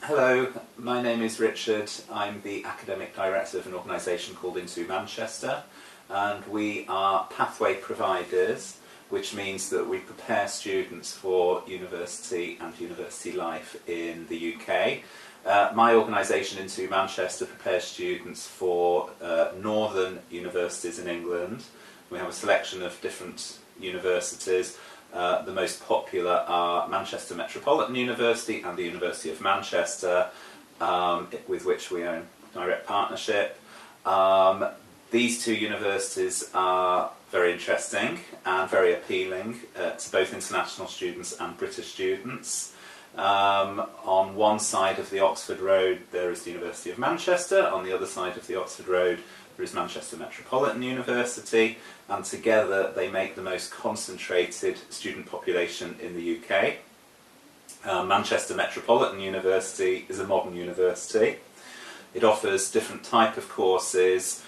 Hello, my name is Richard. I'm the Academic Director of an organisation called Into Manchester, and we are pathway providers, which means that we prepare students for university and university life in the UK. My organisation Into Manchester prepares students for northern universities in England. We have a selection of different universities. The most popular are Manchester Metropolitan University and the University of Manchester, with which we own direct partnership. These two universities are very interesting and very appealing to both international students and British students. On one side of the Oxford Road there is the University of Manchester, on the other side of the Oxford Road there is Manchester Metropolitan University, and together they make the most concentrated student population in the UK. Manchester Metropolitan University is a modern university. It offers different type of courses,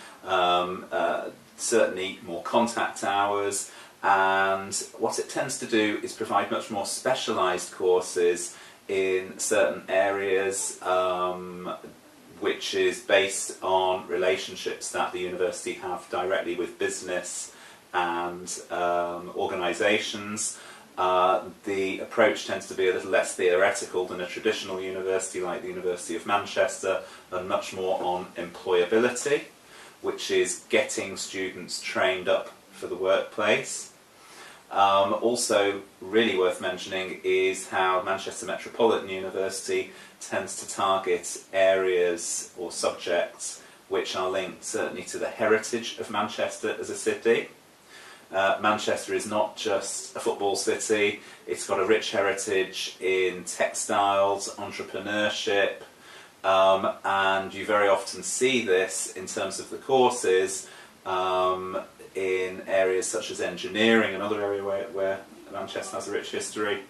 certainly more contact hours, and what it tends to do is provide much more specialised courses in certain areas, which is based on relationships that the university have directly with business and organisations. The approach tends to be a little less theoretical than a traditional university like the University of Manchester, and much more on employability, which is getting students trained up for the workplace. Also really worth mentioning is how Manchester Metropolitan University tends to target areas or subjects which are linked certainly to the heritage of Manchester as a city. Manchester is not just a football city, it's got a rich heritage in textiles, entrepreneurship, and you very often see this in terms of the courses in areas such as engineering, another area where Manchester has a rich history.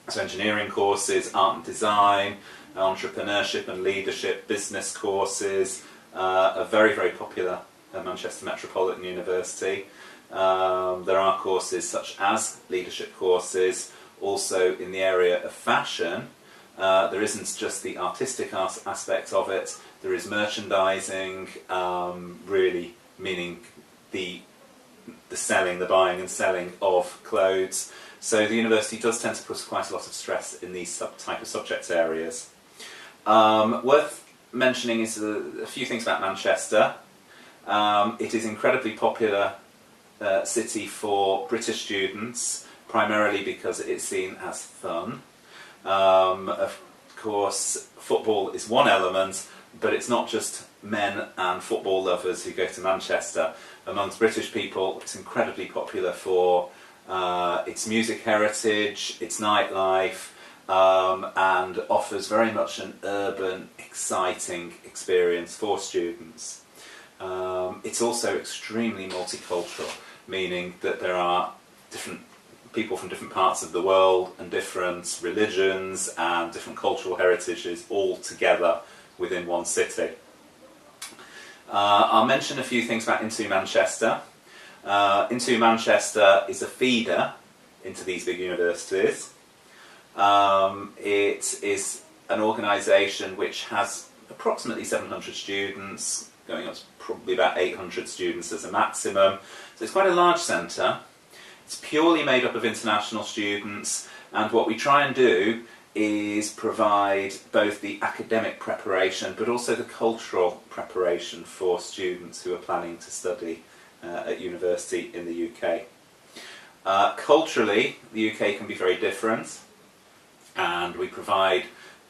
So engineering courses, art and design, entrepreneurship and leadership, business courses are very, very popular at Manchester Metropolitan University. There are courses such as leadership courses also in the area of fashion. There isn't just the artistic aspect of it, there is merchandising, really meaning the selling, the buying and selling of clothes. So the university does tend to put quite a lot of stress in these type of subject areas. Worth mentioning is a few things about Manchester. It is an incredibly popular city for British students, primarily because it is seen as fun. Of course, football is one element, but it's not just men and football lovers who go to Manchester. Amongst British people, it's incredibly popular for its music heritage, its nightlife, and offers very much an urban, exciting experience for students. It's also extremely multicultural, meaning that there are different people from different parts of the world and different religions and different cultural heritages all together within one city. I'll mention a few things about Into Manchester. Into Manchester is a feeder into these big universities. It is an organisation which has approximately 700 students, going up to probably about 800 students as a maximum. So it's quite a large centre. It's purely made up of international students, and what we try and do is provide both the academic preparation but also the cultural preparation for students who are planning to study at university in the UK. Culturally, the UK can be very different, and we provide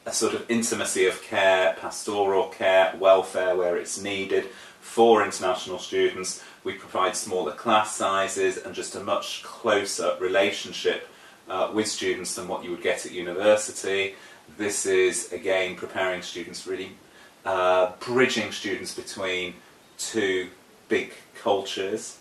a sort of intimacy of care, pastoral care, welfare where it's needed for international students. We provide smaller class sizes and just a much closer relationship with students than what you would get at university. This is again preparing students, really bridging students between two big cultures.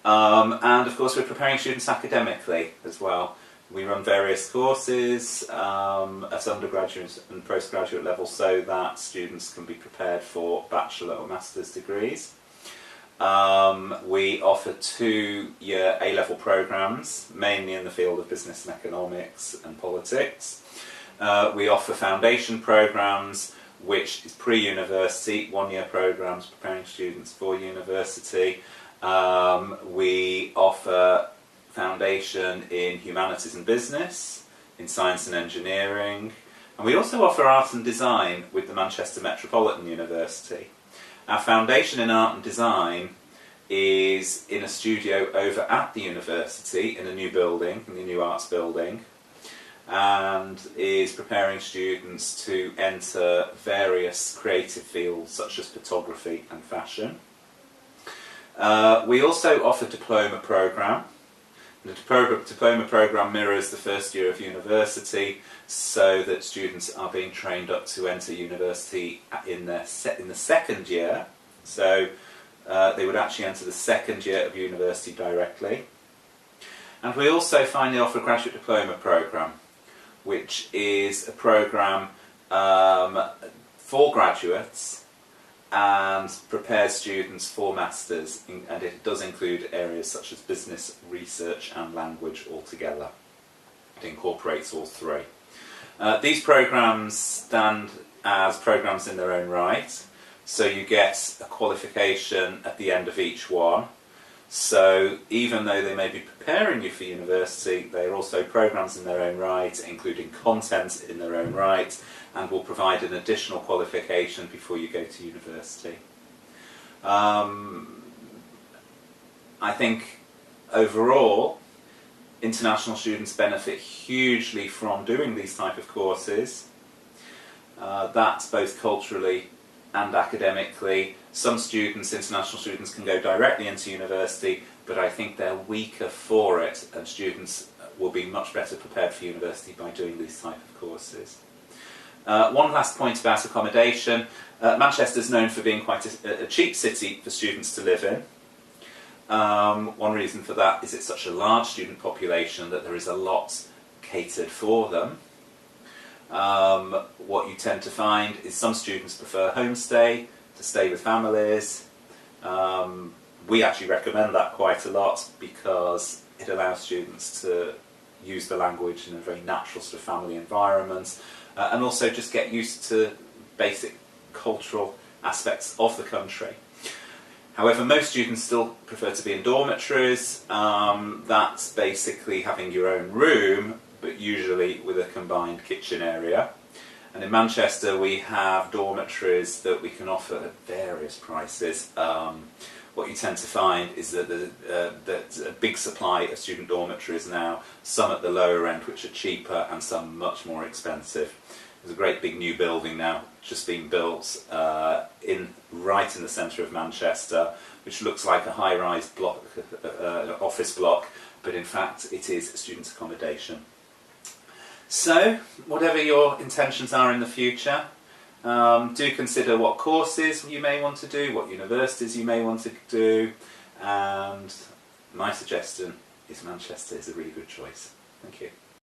And of course we're preparing students academically as well. We run various courses at undergraduate and postgraduate level so that students can be prepared for bachelor or master's degrees. We offer 2-year A-level programmes, mainly in the field of business and economics and politics. We offer foundation programmes, which is pre-university, one-year programmes preparing students for university. We offer foundation in humanities and business, in science and engineering, and we also offer art and design with the Manchester Metropolitan University. Our foundation in art and design is in a studio over at the university in a new building, in the new arts building, and is preparing students to enter various creative fields such as photography and fashion. We also offer a diploma programme. The diploma programme mirrors the first year of university, so that students are being trained up to enter university in the second year. So they would actually enter the second year of university directly. And we also finally offer a graduate diploma programme, which is a programme for graduates and prepares students for masters, and it does include areas such as business, research and language altogether. It incorporates all three. These programmes stand as programmes in their own right, so you get a qualification at the end of each one. So even though they may be preparing you for university, they are also programmes in their own right, including content in their own right, and will provide an additional qualification before you go to university. I think overall, international students benefit hugely from doing these type of courses. That's both culturally and academically. Some students, international students, can go directly into university, but I think they're weaker for it, and students will be much better prepared for university by doing these type of courses. One last point about accommodation. Manchester is known for being quite a cheap city for students to live in. One reason for that is it's such a large student population that there is a lot catered for them. What you tend to find is some students prefer homestay, to stay with families. We actually recommend that quite a lot because it allows students to use the language in a very natural sort of family environment, and also just get used to basic cultural aspects of the country. However, most students still prefer to be in dormitories. That's basically having your own room, but usually with a combined kitchen area. And in Manchester we have dormitories that we can offer at various prices. What you tend to find is that there's a big supply of student dormitories now, some at the lower end which are cheaper and some much more expensive. There's a great big new building now just being built right in the centre of Manchester, which looks like a high-rise block, office block, but in fact it is student accommodation. So, whatever your intentions are in the future, do consider what courses you may want to do, what universities you may want to do, and my suggestion is Manchester is a really good choice. Thank you.